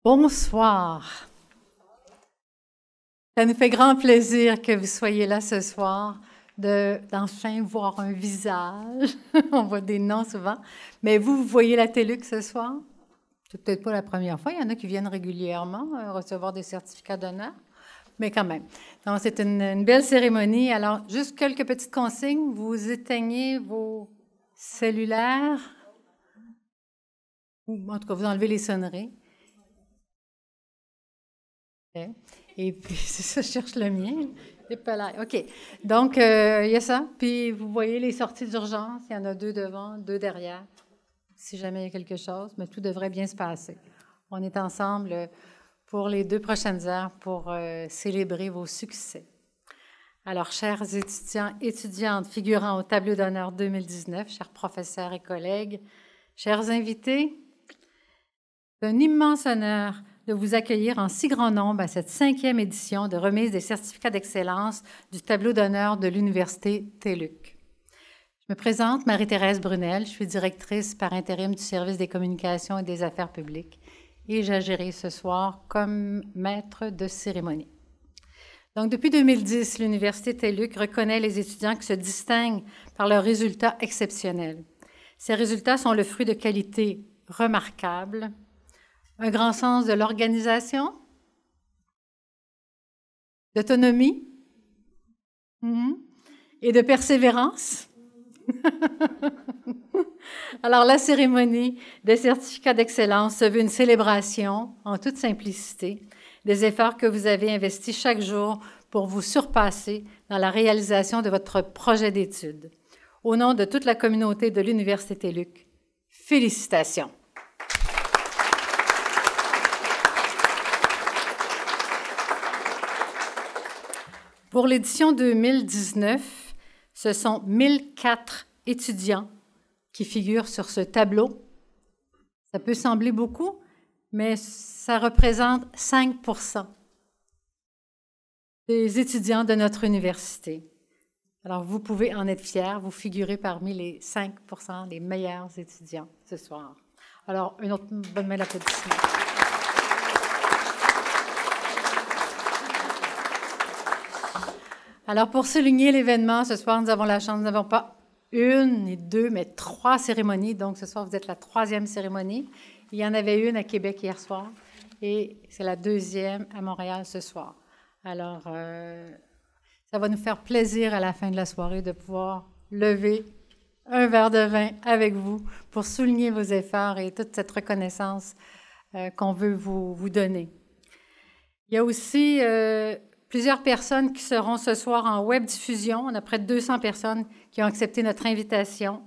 Bonsoir. Ça nous fait grand plaisir que vous soyez là ce soir, d'enfin voir un visage. On voit des noms souvent. Mais vous voyez la TÉLUQ ce soir? C'est peut-être pas la première fois. Il y en a qui viennent régulièrement recevoir des certificats d'honneur, mais quand même. Donc, c'est une belle cérémonie. Alors, juste quelques petites consignes. Vous éteignez vos cellulaires, ou en tout cas, vous enlevez les sonneries. Et puis, c'est ça, je cherche le mien. OK. Donc, il y a ça. Puis, vous voyez les sorties d'urgence. Il y en a 2 devant, 2 derrière. Si jamais il y a quelque chose, mais tout devrait bien se passer. On est ensemble pour les 2 prochaines heures pour célébrer vos succès. Alors, chers étudiants, étudiantes figurant au tableau d'honneur 2019, chers professeurs et collègues, chers invités, c'est un immense honneur de vous accueillir en si grand nombre à cette 5e édition de remise des certificats d'excellence du tableau d'honneur de l'Université TÉLUQ. Je me présente, Marie-Thérèse Brunel, je suis directrice par intérim du service des communications et des affaires publiques et j'agirai ce soir comme maître de cérémonie. Donc, depuis 2010, l'Université TÉLUQ reconnaît les étudiants qui se distinguent par leurs résultats exceptionnels. Ces résultats sont le fruit de qualités remarquables, un grand sens de l'organisation, d'autonomie et de persévérance. Alors, la cérémonie des certificats d'excellence se veut une célébration, en toute simplicité, des efforts que vous avez investis chaque jour pour vous surpasser dans la réalisation de votre projet d'études. Au nom de toute la communauté de l'Université TÉLUQ, félicitations! Pour l'édition 2019, ce sont 1004 étudiants qui figurent sur ce tableau. Ça peut sembler beaucoup, mais ça représente 5% des étudiants de notre université. Alors, vous pouvez en être fiers, vous figurez parmi les 5% des meilleurs étudiants ce soir. Alors, une autre bonne main d'applaudissements. Alors, pour souligner l'événement, ce soir, nous avons la chance, nous n'avons pas 1 ni 2, mais 3 cérémonies. Donc, ce soir, vous êtes la 3e cérémonie. Il y en avait une à Québec hier soir et c'est la 2e à Montréal ce soir. Alors, ça va nous faire plaisir à la fin de la soirée de pouvoir lever un verre de vin avec vous pour souligner vos efforts et toute cette reconnaissance qu'on veut vous donner. Il y a aussi plusieurs personnes qui seront ce soir en web diffusion. On a près de 200 personnes qui ont accepté notre invitation.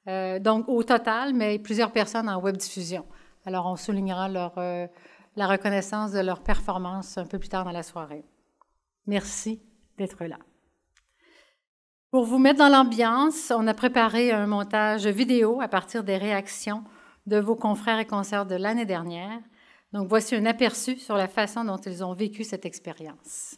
Donc, au total, mais plusieurs personnes en web diffusion. Alors, on soulignera la reconnaissance de leur performance un peu plus tard dans la soirée. Merci d'être là. Pour vous mettre dans l'ambiance, on a préparé un montage vidéo à partir des réactions de vos confrères et consoeurs de l'année dernière. Donc, voici un aperçu sur la façon dont ils ont vécu cette expérience.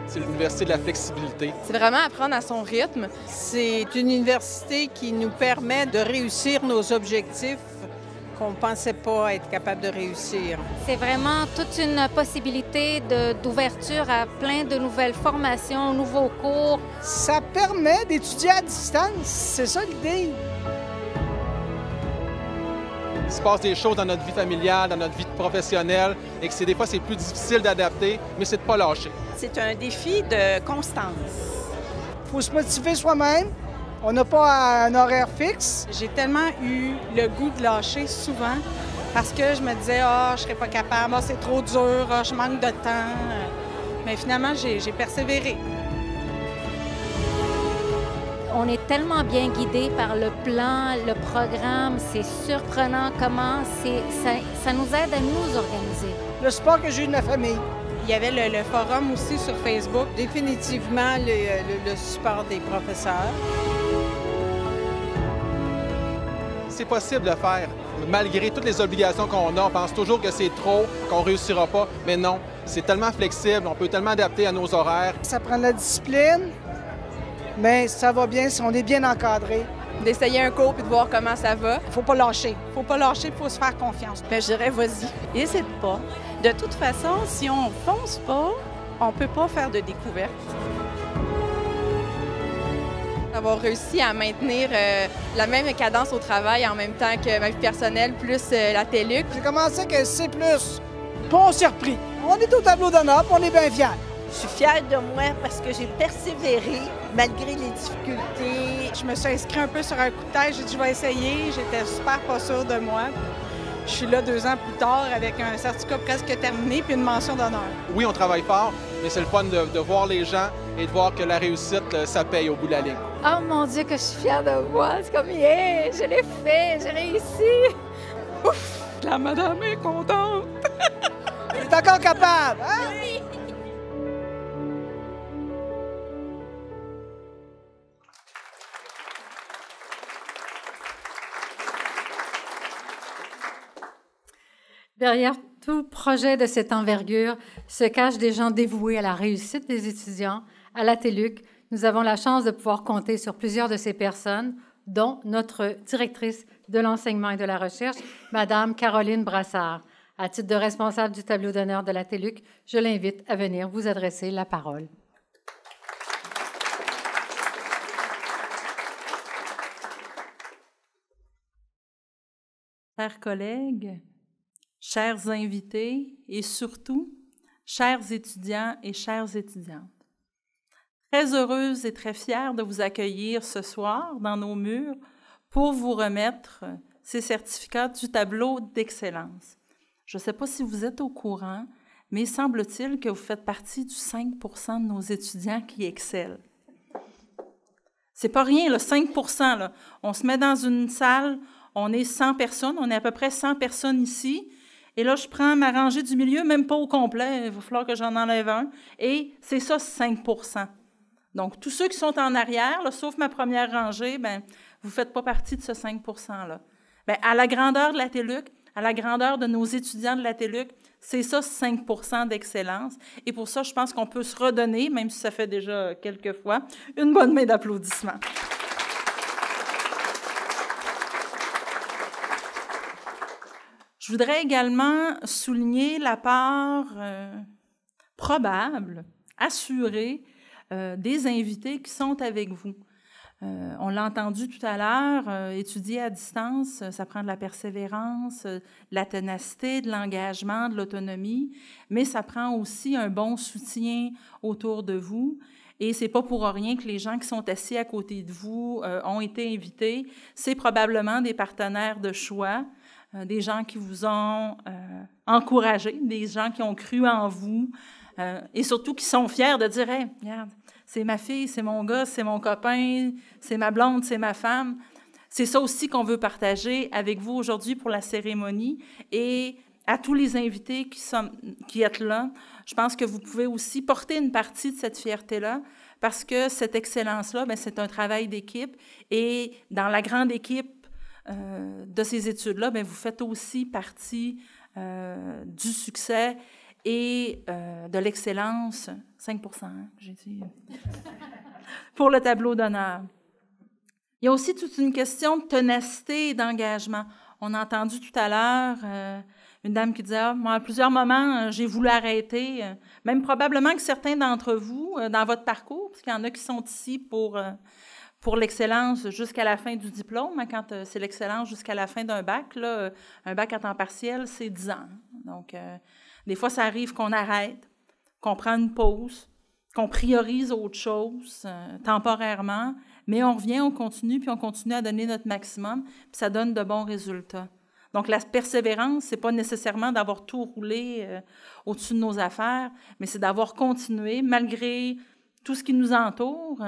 C'est l'université de la flexibilité. C'est vraiment apprendre à son rythme. C'est une université qui nous permet de réussir nos objectifs qu'on ne pensait pas être capable de réussir. C'est vraiment toute une possibilité d'ouverture à plein de nouvelles formations, nouveaux cours. Ça permet d'étudier à distance, c'est ça l'idée. Il se passe des choses dans notre vie familiale, dans notre vie professionnelle, et que des fois, c'est plus difficile d'adapter, mais c'est de ne pas lâcher. C'est un défi de constance. Il faut se motiver soi-même. On n'a pas un horaire fixe. J'ai tellement eu le goût de lâcher souvent parce que je me disais « Ah, je ne serai pas capable, c'est trop dur, je manque de temps. » Mais finalement, j'ai persévéré. On est tellement bien guidé par le plan, le programme. C'est surprenant comment ça nous aide à nous organiser. Le support que j'ai eu de ma famille. Il y avait le forum aussi sur Facebook. Définitivement le support des professeurs. c'est possible de le faire. Malgré toutes les obligations qu'on a, on pense toujours que c'est trop, qu'on ne réussira pas. Mais non, c'est tellement flexible, on peut tellement adapter à nos horaires. Ça prend de la discipline, mais ça va bien si on est bien encadré. D'essayer un cours puis de voir comment ça va. Faut pas lâcher. Faut pas lâcher, faut se faire confiance. Ben, je dirais, vas-y. N'hésite pas. De toute façon, si on fonce pas, on peut pas faire de découverte. Avoir réussi à maintenir la même cadence au travail en même temps que ma vie personnelle, plus la TELUC. J'ai commencé avec C+, puis on s'est repris. On est au tableau d'honneur, puis on est bien fiers. Je suis fière de moi parce que j'ai persévéré malgré les difficultés. Je me suis inscrite un peu sur un coup de tête, j'ai dit je vais essayer, j'étais super pas sûre de moi. Je suis là 2 ans plus tard avec un certificat presque terminé puis une mention d'honneur. Oui, on travaille fort, mais c'est le fun de voir les gens et de voir que la réussite, ça paye au bout de la ligne. Oh mon Dieu, que je suis fière de moi. C'est comme, yeah, je l'ai fait, j'ai réussi. Ouf, la madame est contente. On est encore capable, hein? Oui. Derrière tout projet de cette envergure se cachent des gens dévoués à la réussite des étudiants. À la TELUC, nous avons la chance de pouvoir compter sur plusieurs de ces personnes, dont notre directrice de l'enseignement et de la recherche, Madame Caroline Brassard. À titre de responsable du tableau d'honneur de la TELUC, je l'invite à venir vous adresser la parole. Chers collègues, chers invités et surtout, chers étudiants et chères étudiantes, très heureuse et très fière de vous accueillir ce soir dans nos murs pour vous remettre ces certificats du tableau d'excellence. Je ne sais pas si vous êtes au courant, mais semble-t-il que vous faites partie du 5 % de nos étudiants qui excellent. C'est pas rien, le 5 % là. On se met dans une salle, on est 100 personnes, on est à peu près 100 personnes ici, et là, je prends ma rangée du milieu, même pas au complet, il va falloir que j'en enlève un, et c'est ça, 5 %. Donc, tous ceux qui sont en arrière, là, sauf ma première rangée, bien, vous ne faites pas partie de ce 5 %-là. Bien, à la grandeur de la TELUC, à la grandeur de nos étudiants de la TELUC, c'est ça, 5 % d'excellence. Et pour ça, je pense qu'on peut se redonner, même si ça fait déjà quelques fois, une bonne main d'applaudissements. Je voudrais également souligner la part probable, assurée, des invités qui sont avec vous. On l'a entendu tout à l'heure, étudier à distance, ça prend de la persévérance, de la ténacité, de l'engagement, de l'autonomie, mais ça prend aussi un bon soutien autour de vous. Et c'est pas pour rien que les gens qui sont assis à côté de vous ont été invités. C'est probablement des partenaires de choix, des gens qui vous ont encouragé, des gens qui ont cru en vous, et surtout qui sont fiers de dire « Hey, regarde, c'est ma fille, c'est mon gars, c'est mon copain, c'est ma blonde, c'est ma femme. » C'est ça aussi qu'on veut partager avec vous aujourd'hui pour la cérémonie. Et à tous les invités qui êtes là, je pense que vous pouvez aussi porter une partie de cette fierté-là parce que cette excellence-là, bien, c'est un travail d'équipe. Et dans la grande équipe de ces études-là, bien, vous faites aussi partie du succès et de l'excellence, 5 %, hein, j'ai dit, pour le tableau d'honneur. Il y a aussi toute une question de ténacité et d'engagement. On a entendu tout à l'heure une dame qui disait « Ah, moi, à plusieurs moments, j'ai voulu arrêter. » Même probablement que certains d'entre vous, dans votre parcours, parce qu'il y en a qui sont ici pour l'excellence jusqu'à la fin du diplôme, hein, quand c'est l'excellence jusqu'à la fin d'un bac, là, un bac à temps partiel, c'est 10 ans. Donc, des fois, ça arrive qu'on arrête, qu'on prend une pause, qu'on priorise autre chose temporairement, mais on revient, on continue, puis on continue à donner notre maximum, puis ça donne de bons résultats. Donc, la persévérance, ce n'est pas nécessairement d'avoir tout roulé au-dessus de nos affaires, mais c'est d'avoir continué, malgré tout ce qui nous entoure.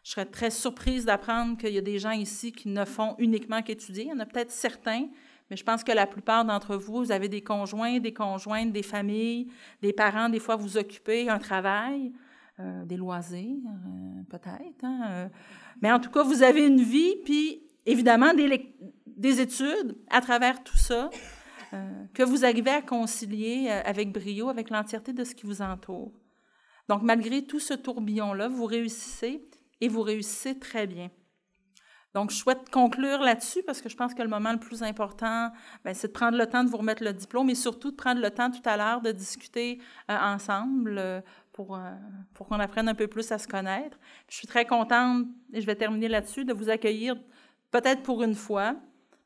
Je serais très surprise d'apprendre qu'il y a des gens ici qui ne font uniquement qu'étudier. Il y en a peut-être certains, mais je pense que la plupart d'entre vous, vous avez des conjoints, des conjointes, des familles, des parents, des fois vous occupez, un travail, des loisirs, peut-être. Hein, mais en tout cas, vous avez une vie, puis évidemment des études à travers tout ça que vous arrivez à concilier avec brio, avec l'entièreté de ce qui vous entoure. Donc, malgré tout ce tourbillon-là, vous réussissez et vous réussissez très bien. Donc, je souhaite conclure là-dessus parce que je pense que le moment le plus important, c'est de prendre le temps de vous remettre le diplôme et surtout de prendre le temps tout à l'heure de discuter ensemble pour qu'on apprenne un peu plus à se connaître. Je suis très contente, et je vais terminer là-dessus, de vous accueillir peut-être pour une fois,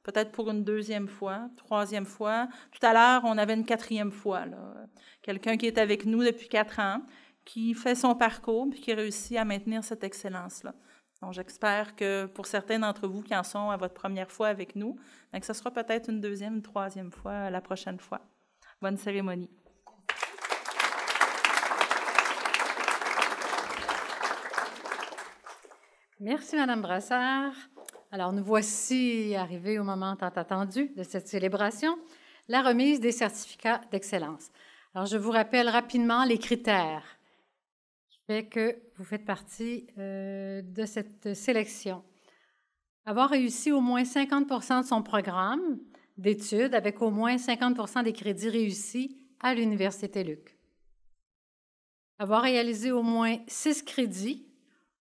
peut-être pour une deuxième fois, troisième fois. Tout à l'heure, on avait une quatrième fois, quelqu'un qui est avec nous depuis 4 ans, qui fait son parcours et qui réussit à maintenir cette excellence-là. Donc, j'espère que pour certains d'entre vous qui en sont à votre première fois avec nous, que ce sera peut-être une deuxième, une troisième fois la prochaine fois. Bonne cérémonie. Merci, Mme Brassard. Alors, nous voici arrivés au moment tant attendu de cette célébration, la remise des certificats d'excellence. Alors, je vous rappelle rapidement les critères qui fait que vous faites partie de cette sélection. Avoir réussi au moins 50 de son programme d'études avec au moins 50 des crédits réussis à l'Université Luc. Avoir réalisé au moins 6 crédits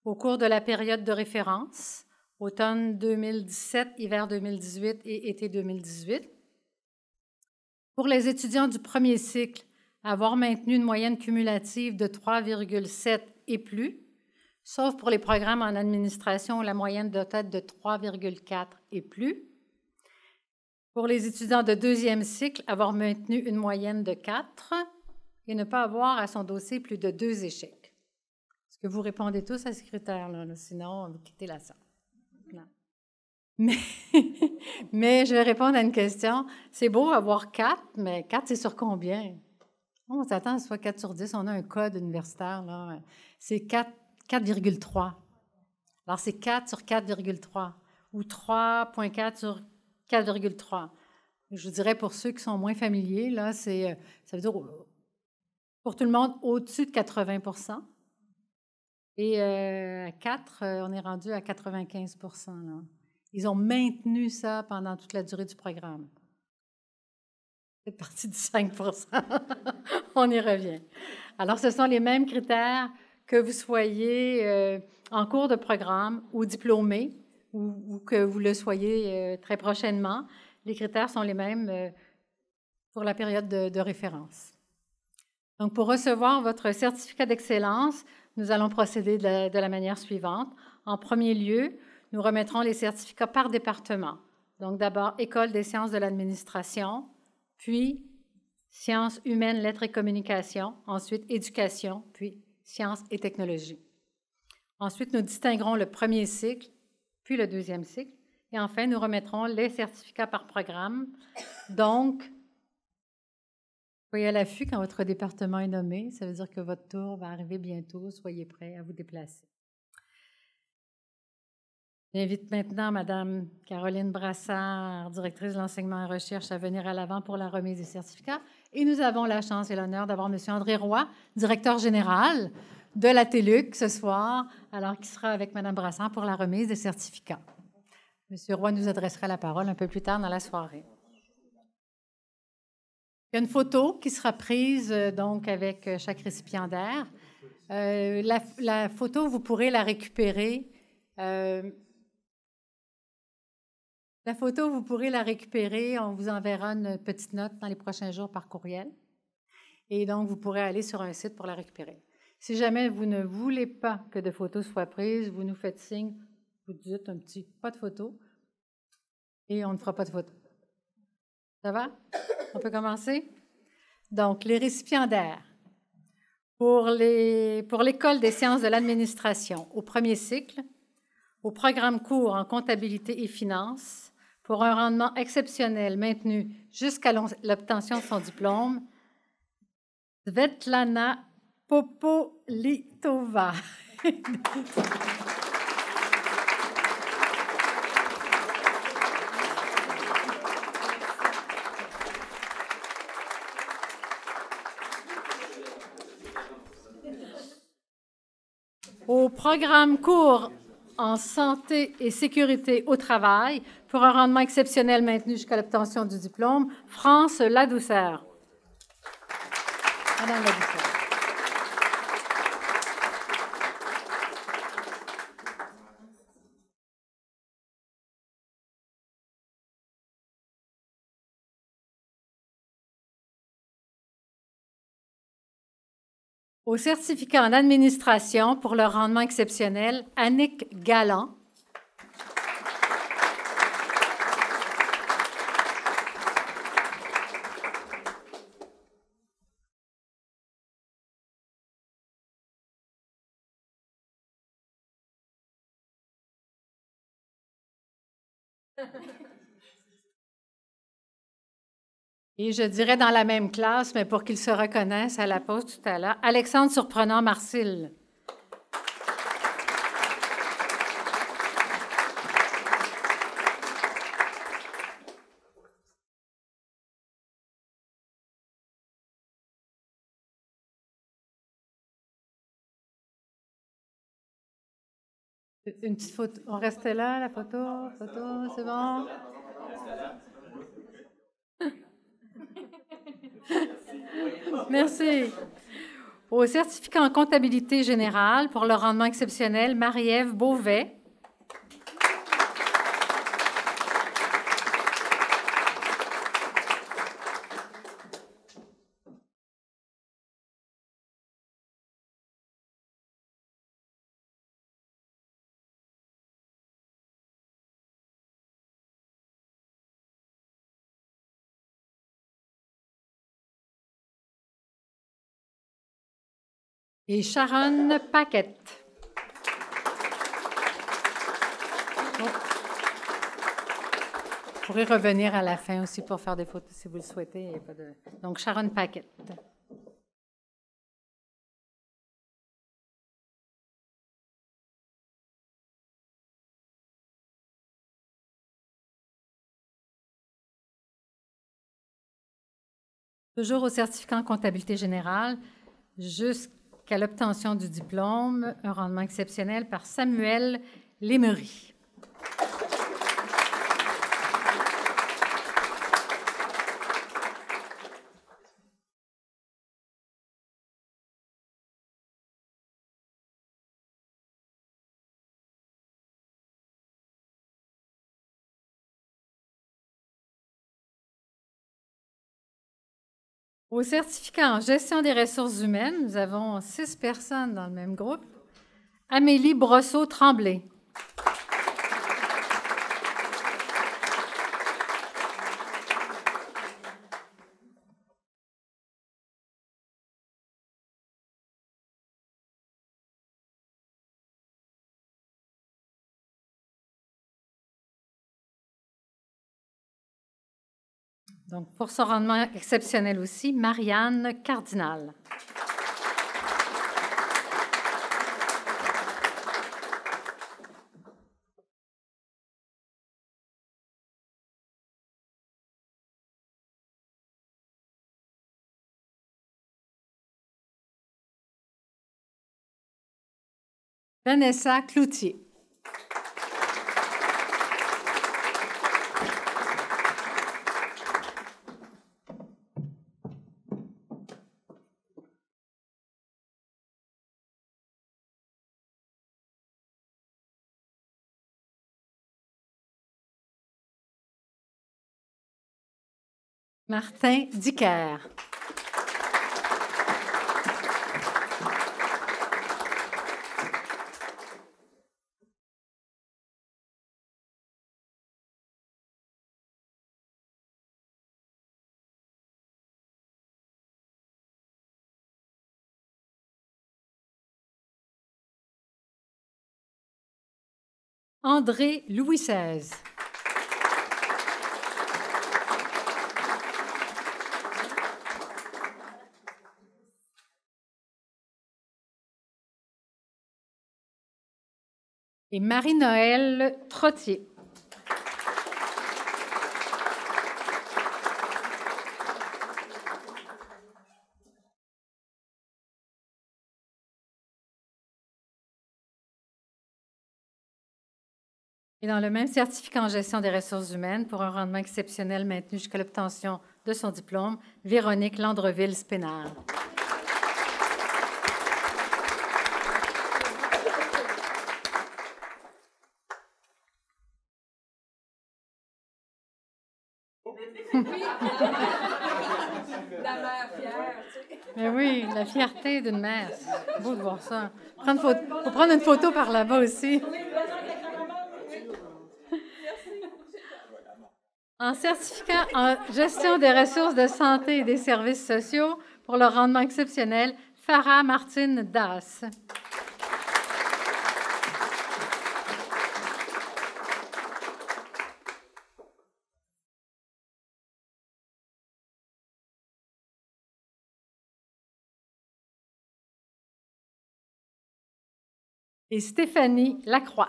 au cours de la période de référence, automne 2017, hiver 2018 et été 2018. Pour les étudiants du premier cycle, avoir maintenu une moyenne cumulative de 3,7 et plus, sauf pour les programmes en administration où la moyenne doit être de 3,4 et plus. Pour les étudiants de deuxième cycle, avoir maintenu une moyenne de 4 et ne pas avoir à son dossier plus de 2 échecs. Est-ce que vous répondez tous à ces critères-là? Sinon, vous quittez la salle. Non. Mais je vais répondre à une question. C'est beau avoir 4, mais 4, c'est sur combien? On s'attend à ce soit 4 sur 10. On a un code universitaire, là. C'est 4,3. Alors, c'est 4 sur 4,3 ou 3,4 sur 4,3. Je vous dirais, pour ceux qui sont moins familiers, là, ça veut dire, pour tout le monde, au-dessus de 80 %. Et à 4, on est rendu à 95 %. Là. Ils ont maintenu ça pendant toute la durée du programme. C'est parti du 5 %. On y revient. Alors, ce sont les mêmes critères que vous soyez en cours de programme ou diplômé ou que vous le soyez très prochainement. Les critères sont les mêmes pour la période de référence. Donc, pour recevoir votre certificat d'excellence, nous allons procéder de la manière suivante. En premier lieu, nous remettrons les certificats par département. Donc, d'abord, École des sciences de l'administration, puis Sciences humaines, lettres et communications, ensuite Éducation, puis Sciences et technologies. Ensuite, nous distinguerons le premier cycle, puis le deuxième cycle, et enfin, nous remettrons les certificats par programme. Donc, soyez à l'affût quand votre département est nommé. Ça veut dire que votre tour va arriver bientôt. Soyez prêts à vous déplacer. J'invite maintenant Mme Caroline Brassard, directrice de l'enseignement et recherche, à venir à l'avant pour la remise des certificats. Et nous avons la chance et l'honneur d'avoir M. André Roy, directeur général de la TELUC ce soir, alors qu'il sera avec Mme Brassard pour la remise des certificats. M. Roy nous adressera la parole un peu plus tard dans la soirée. Il y a une photo qui sera prise donc avec chaque récipiendaire. La photo, vous pourrez la récupérer. La photo, vous pourrez la récupérer. On vous enverra une petite note dans les prochains jours par courriel. Et donc, vous pourrez aller sur un site pour la récupérer. Si jamais vous ne voulez pas que de photos soient prises, vous nous faites signe, vous dites un petit « pas de photo » et on ne fera pas de photo. Ça va? On peut commencer? Donc, les récipiendaires. Pour l'École des sciences de l'administration, au premier cycle, au programme court en comptabilité et finances, pour un rendement exceptionnel maintenu jusqu'à l'obtention de son diplôme, Svetlana Popolitova. Au programme court en santé et sécurité au travail pour un rendement exceptionnel maintenu jusqu'à l'obtention du diplôme, France Ladouceur. Madame Ladouceur. Au certificat en administration pour leur rendement exceptionnel, Annick Galland. Et je dirais dans la même classe, mais pour qu'ils se reconnaissent à la pause tout à l'heure, Alexandre Surprenant-Marcil. Une petite photo. On restait là, la photo, c'est bon? Merci. Au certificat en comptabilité générale pour le rendement exceptionnel, Marie-Ève Beauvais. Et Sharon Paquette. Bon. Vous pourrez revenir à la fin aussi pour faire des photos si vous le souhaitez. Il y a pas de... Donc, Sharon Paquette. Toujours au certificat en comptabilité générale, jusqu'à l'obtention du diplôme, un rendement exceptionnel par Samuel Lémery. Au certificat en gestion des ressources humaines, nous avons 6 personnes dans le même groupe. Amélie Brosseau-Tremblay. Donc, pour son rendement exceptionnel aussi, Marianne Cardinal. Vanessa Cloutier. Martin Dicker. André Louis XVI. Et Marie-Noëlle Trottier. Et dans le même certificat en gestion des ressources humaines pour un rendement exceptionnel maintenu jusqu'à l'obtention de son diplôme, Véronique Landreville-Spénard. Mais oui, la fierté d'une mère. C'est beau de voir ça. Il faut prendre une photo par là-bas aussi. En certificat en gestion des ressources de santé et des services sociaux pour le rendement exceptionnel, Farah Martine Das. Et Stéphanie Lacroix.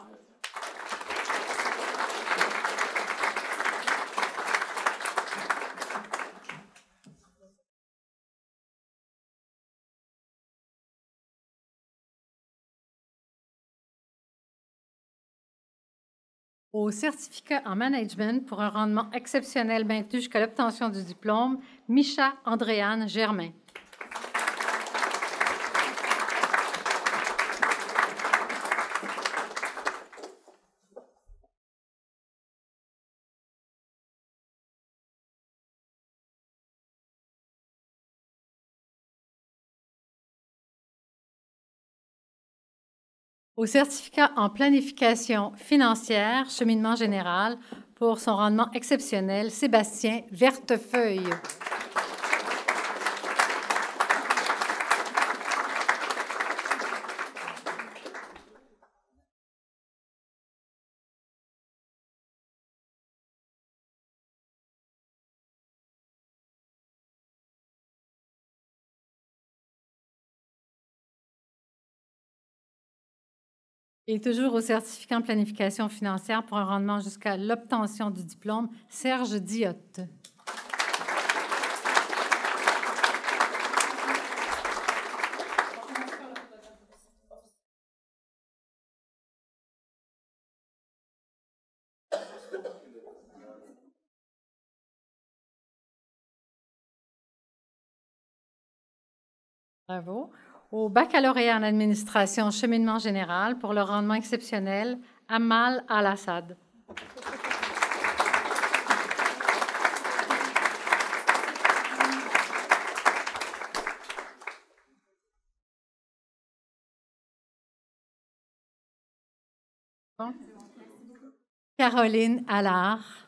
Au certificat en management pour un rendement exceptionnel maintenu jusqu'à l'obtention du diplôme, Micha Andréane Germain. Au certificat en planification financière, cheminement général, pour son rendement exceptionnel, Sébastien Vertefeuille. Et toujours au certificat en planification financière pour un rendement jusqu'à l'obtention du diplôme, Serge Diotte. Bravo. Au baccalauréat en administration cheminement général pour le rendement exceptionnel, Amal Al-Assad. Bon. Caroline Allard.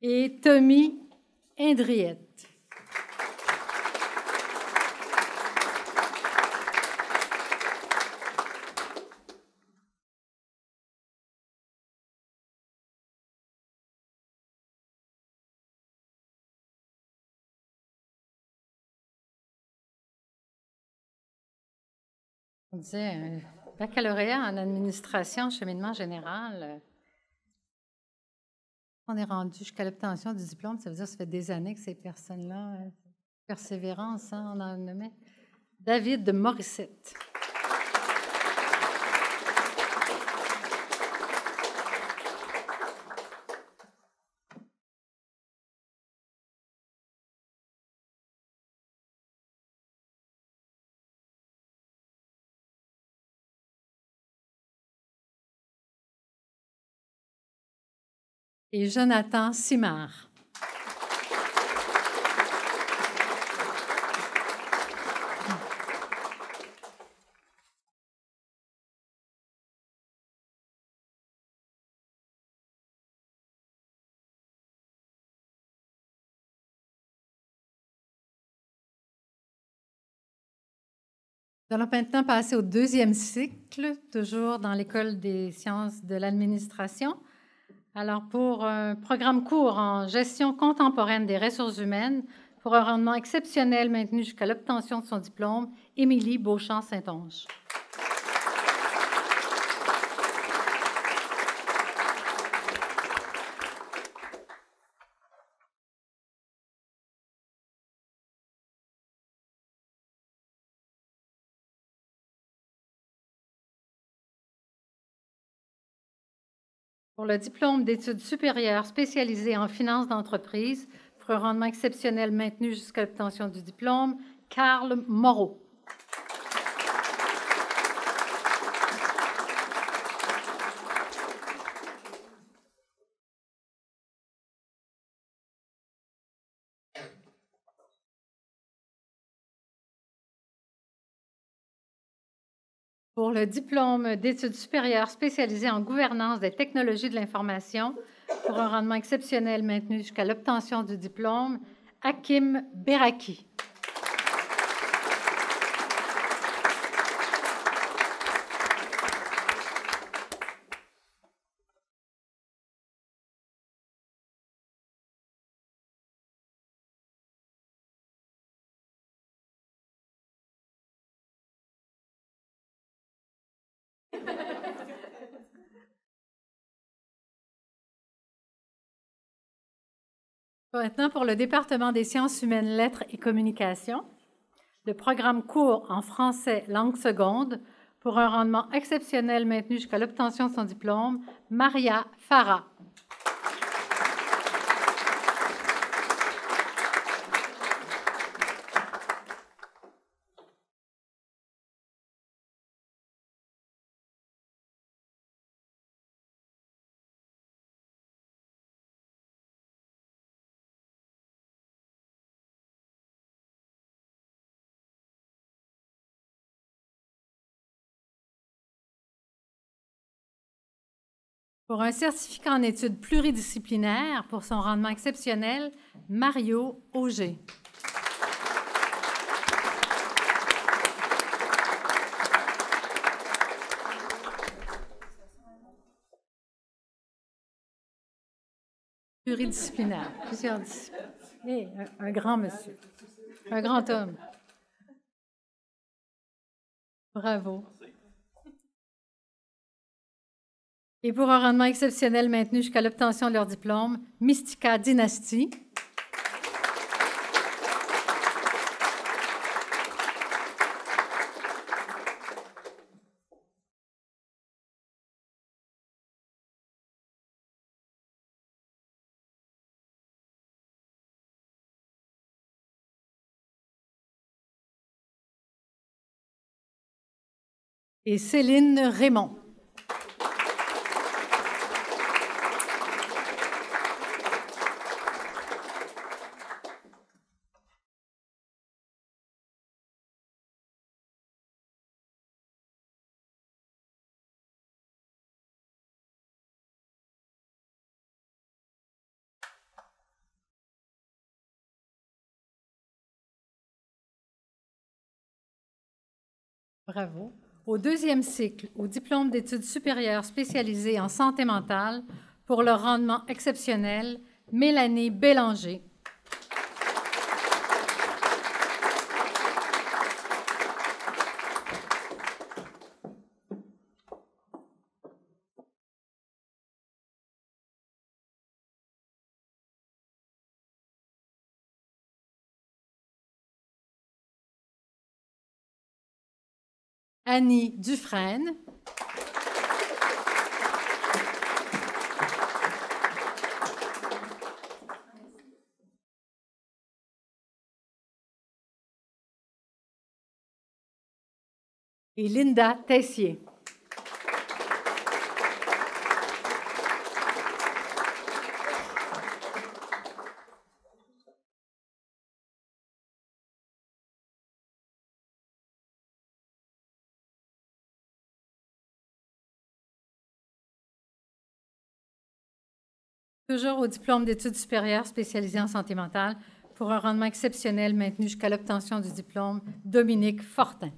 Et Tommy Indriette. On disait baccalauréat en administration, cheminement général. On est rendu jusqu'à l'obtention du diplôme. Ça veut dire que ça fait des années que ces personnes-là, persévérance, hein, on en nommait. David de Morissette. Et Jonathan Simard. Nous allons maintenant passer au deuxième cycle, toujours dans l'École des sciences de l'administration. Alors, pour un programme court en gestion contemporaine des ressources humaines, pour un rendement exceptionnel maintenu jusqu'à l'obtention de son diplôme, Émilie Beauchamp-Saint-Onge. Pour le diplôme d'études supérieures spécialisées en finances d'entreprise, pour un rendement exceptionnel maintenu jusqu'à l'obtention du diplôme, Carl Moreau. Pour le diplôme d'études supérieures spécialisées en gouvernance des technologies de l'information, pour un rendement exceptionnel maintenu jusqu'à l'obtention du diplôme, Hakim Beraki. Maintenant, pour le département des sciences humaines, lettres et communications, le programme court en français langue seconde pour un rendement exceptionnel maintenu jusqu'à l'obtention de son diplôme, Maria Farah. Pour un certificat en études pluridisciplinaires, pour son rendement exceptionnel, Mario Auger. Pluridisciplinaire, plusieurs disciplines. Et un grand monsieur, un grand homme. Bravo. Et pour un rendement exceptionnel maintenu jusqu'à l'obtention de leur diplôme, Mystica Dynasty. Et Céline Raymond. Bravo. Au deuxième cycle, au diplôme d'études supérieures spécialisées en santé mentale, pour leur rendement exceptionnel, Mélanie Bélanger. Annie Dufresne. Et Linda Tessier. Toujours au diplôme d'études supérieures spécialisé en santé mentale, pour un rendement exceptionnel maintenu jusqu'à l'obtention du diplôme, Dominique Fortin.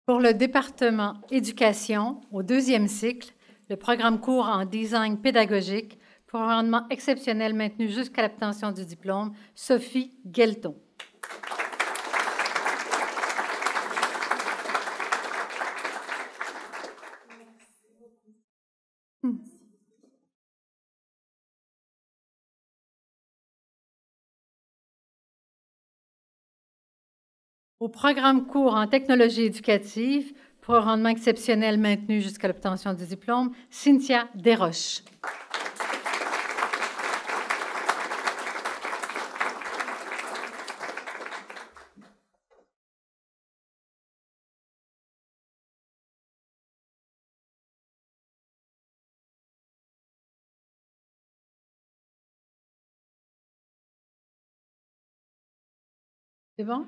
Pour le département éducation, au 2e cycle, le programme court en design pédagogique pour un rendement exceptionnel maintenu jusqu'à l'obtention du diplôme, Sophie Guelton. Au programme court en technologie éducative, pour un rendement exceptionnel maintenu jusqu'à l'obtention du diplôme, Cynthia Desroches. C'est bon?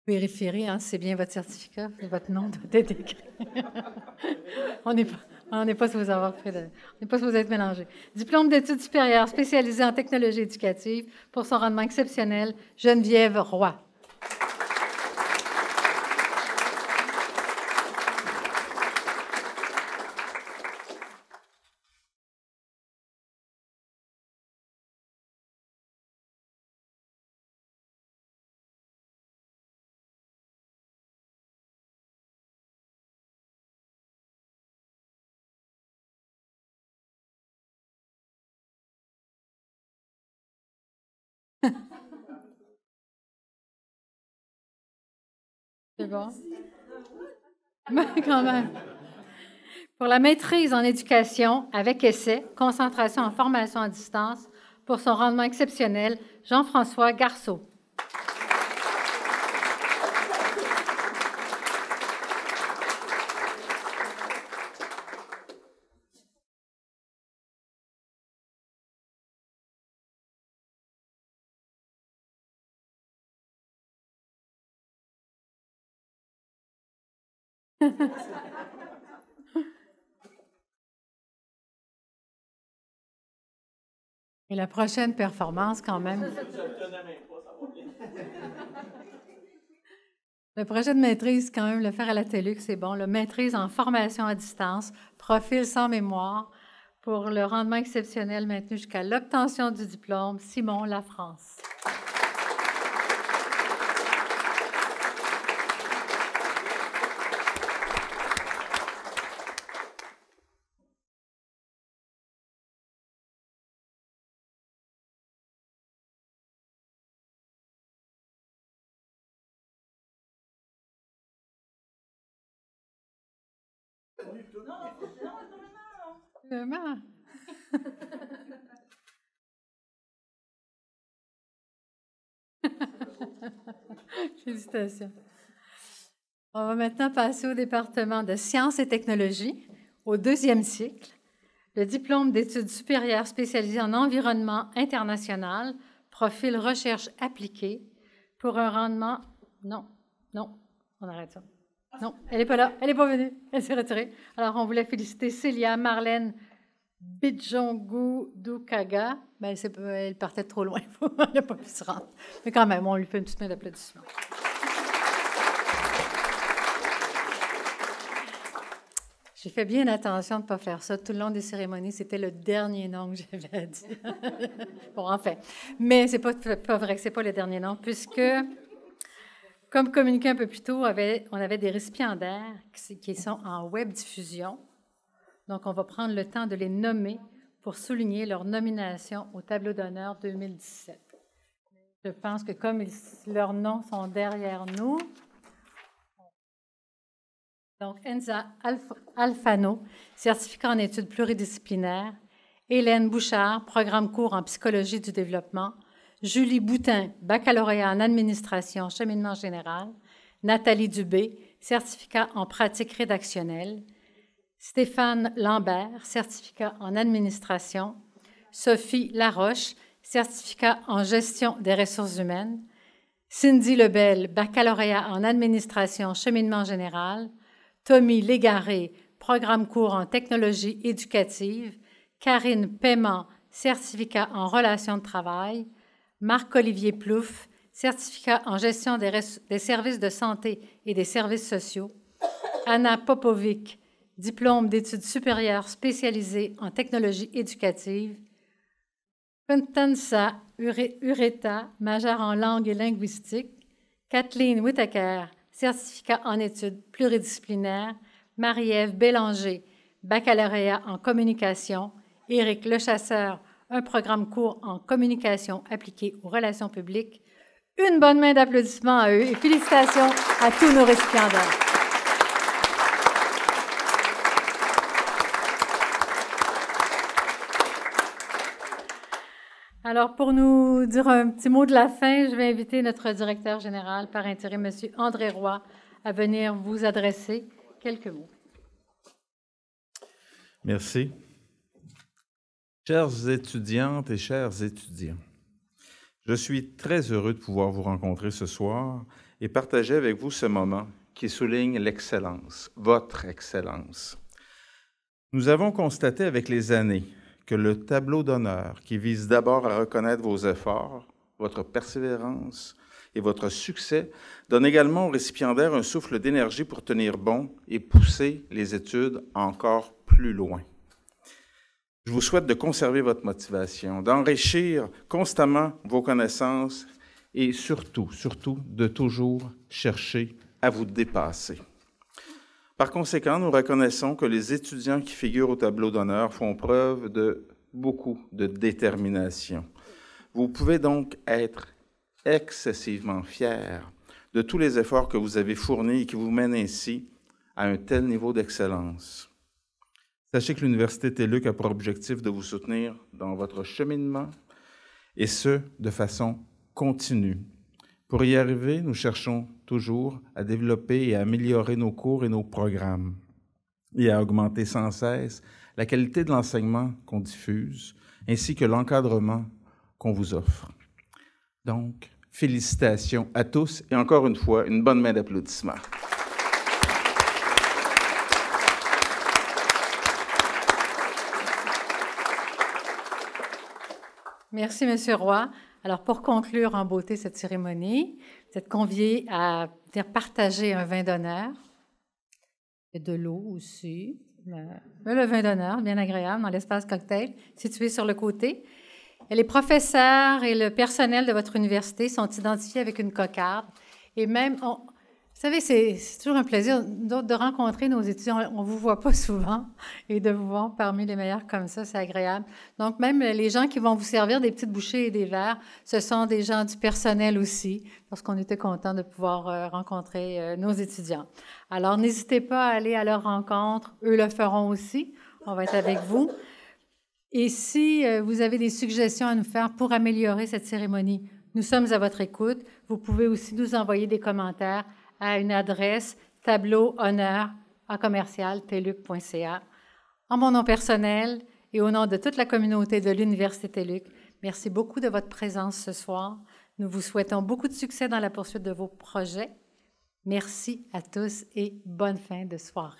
Vérifierez, hein, c'est bien votre certificat, votre nom doit être écrit. On n'est pas supposé avoir fait on n'est pas supposé être mélangé. Diplôme d'études supérieures spécialisé en technologie éducative pour son rendement exceptionnel, Geneviève Roy. C'est bon? Quand même. Pour la maîtrise en éducation avec essai, concentration en formation à distance, pour son rendement exceptionnel, Jean-François Garceau. Et la prochaine performance, quand même. La prochaine maîtrise, quand même, le faire à la TELUC, c'est bon. La maîtrise en formation à distance, profil sans mémoire, pour le rendement exceptionnel maintenu jusqu'à l'obtention du diplôme, Simon Lafrance. Vraiment? Félicitations. On va maintenant passer au département de sciences et technologies, au 2e cycle, le diplôme d'études supérieures spécialisé en environnement international, profil recherche appliquée, pour un rendement... Non, on arrête ça. Non, elle n'est pas là, elle n'est pas venue, elle s'est retirée. Alors, on voulait féliciter Célia Marlène Bidjongou-Doukaga. Ben, elle partait trop loin, elle n'a pas pu se rendre. Mais quand même, on lui fait une petite main d'applaudissement. J'ai fait bien attention de ne pas faire ça. Tout le long des cérémonies, c'était le dernier nom que j'avais à dire. Bon, enfin. Mais ce n'est pas vrai que ce n'est pas le dernier nom, puisque... Comme communiqué un peu plus tôt, on avait des récipiendaires qui sont en web diffusion. Donc, on va prendre le temps de les nommer pour souligner leur nomination au tableau d'honneur 2017. Je pense que comme leurs noms sont derrière nous, donc Enza Alfano, certificat en études pluridisciplinaires, Hélène Bouchard, programme cours en psychologie du développement, Julie Boutin, baccalauréat en administration, cheminement général, Nathalie Dubé, certificat en pratique rédactionnelle, Stéphane Lambert, certificat en administration, Sophie Laroche, certificat en gestion des ressources humaines, Cindy Lebel, baccalauréat en administration, cheminement général, Tommy Légaré, programme cours en technologie éducative, Karine Paiement, certificat en relations de travail, Marc-Olivier Plouffe, certificat en gestion des services de santé et des services sociaux. Anna Popovic, diplôme d'études supérieures spécialisées en technologie éducative. Constanza Ureta, majeure en langue et linguistique. Kathleen Whittaker, certificat en études pluridisciplinaires. Marie-Ève Bélanger, baccalauréat en communication. Éric Lechasseur, un programme court en communication appliquée aux relations publiques. Une bonne main d'applaudissements à eux et félicitations à tous nos récipiendaires. Alors, pour nous dire un petit mot de la fin, je vais inviter notre directeur général par intérim, M. André Roy, à venir vous adresser quelques mots. Merci. Chères étudiantes et chers étudiants, je suis très heureux de pouvoir vous rencontrer ce soir et partager avec vous ce moment qui souligne l'excellence, votre excellence. Nous avons constaté avec les années que le tableau d'honneur, qui vise d'abord à reconnaître vos efforts, votre persévérance et votre succès, donne également aux récipiendaires un souffle d'énergie pour tenir bon et pousser les études encore plus loin. Je vous souhaite de conserver votre motivation, d'enrichir constamment vos connaissances et surtout, de toujours chercher à vous dépasser. Par conséquent, nous reconnaissons que les étudiants qui figurent au tableau d'honneur font preuve de beaucoup de détermination. Vous pouvez donc être excessivement fiers de tous les efforts que vous avez fournis et qui vous mènent ainsi à un tel niveau d'excellence. Sachez que l'Université TÉLUQ a pour objectif de vous soutenir dans votre cheminement, et ce, de façon continue. Pour y arriver, nous cherchons toujours à développer et à améliorer nos cours et nos programmes, et à augmenter sans cesse la qualité de l'enseignement qu'on diffuse, ainsi que l'encadrement qu'on vous offre. Donc, félicitations à tous, et encore une fois, une bonne main d'applaudissements. Merci, M. Roy. Alors, pour conclure en beauté cette cérémonie, vous êtes conviés à venir partager un vin d'honneur. Et de l'eau aussi. Le vin d'honneur, bien agréable, dans l'espace cocktail, situé sur le côté. Et les professeurs et le personnel de votre université sont identifiés avec une cocarde. Et même, vous savez, c'est toujours un plaisir de rencontrer nos étudiants. On ne vous voit pas souvent et de vous voir parmi les meilleurs comme ça, c'est agréable. Donc, même les gens qui vont vous servir des petites bouchées et des verres, ce sont des gens du personnel aussi, parce qu'on était content de pouvoir rencontrer nos étudiants. Alors, n'hésitez pas à aller à leur rencontre. Eux le feront aussi. On va être avec vous. Et si vous avez des suggestions à nous faire pour améliorer cette cérémonie, nous sommes à votre écoute. Vous pouvez aussi nous envoyer des commentaires à une adresse tableauhonneur@teluc.ca. En mon nom personnel et au nom de toute la communauté de l'Université TÉLUQ, merci beaucoup de votre présence ce soir. Nous vous souhaitons beaucoup de succès dans la poursuite de vos projets. Merci à tous et bonne fin de soirée.